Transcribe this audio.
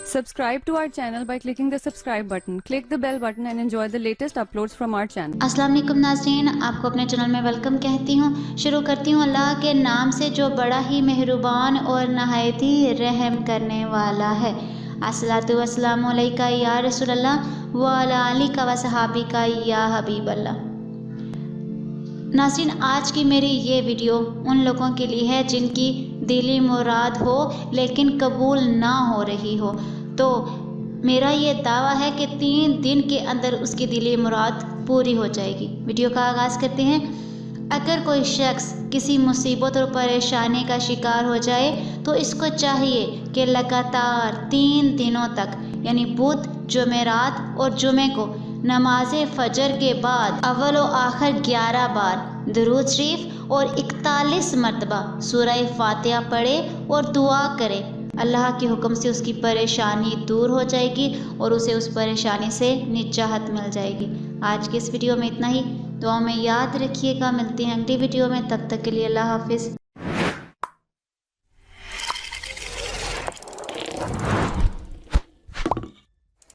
Subscribe to our channel by clicking the subscribe button. Click the bell button and enjoy the latest uploads from our channel. अस्सलाम वालेकुम नाज़रीन, आपको अपने channel में welcome कहती हूँ। शुरू करती हूँ अल्लाह के नाम से जो बड़ा ही मेहरबान और नहायत ही रहम करने वाला है। अस्सलातु वस्सलामु अलैका या रसूल अल्लाह व अला आलिका व सहाबिका या हबीब अल्लाह। नाज़रीन, आज की मेरी ये वीडियो उन लोगों के लिए है जिनकी दिली मुराद हो लेकिन कबूल ना हो रही हो। तो मेरा ये दावा है कि 3 दिन के अंदर उसकी दिली मुराद पूरी हो जाएगी। वीडियो का आगाज़ करते हैं। अगर कोई शख्स किसी मुसीबत और परेशानी का शिकार हो जाए तो इसको चाहिए कि लगातार 3 दिनों तक यानी बुध, जुमेरात और जुमे को नमाज फ़जर के बाद अव्वल व आखिर 11 बार दरूद शरीफ और 41 मरतबा सूरह फातिहा पढ़े और दुआ करे। अल्लाह के हुक्म से उसकी परेशानी दूर हो जाएगी और उसे उस परेशानी से निजात मिल जाएगी। आज के इस वीडियो में इतना ही। दुआ में याद रखिएगा। मिलते हैं अगली वीडियो में, तब तक के लिए अल्लाह हाफिज़।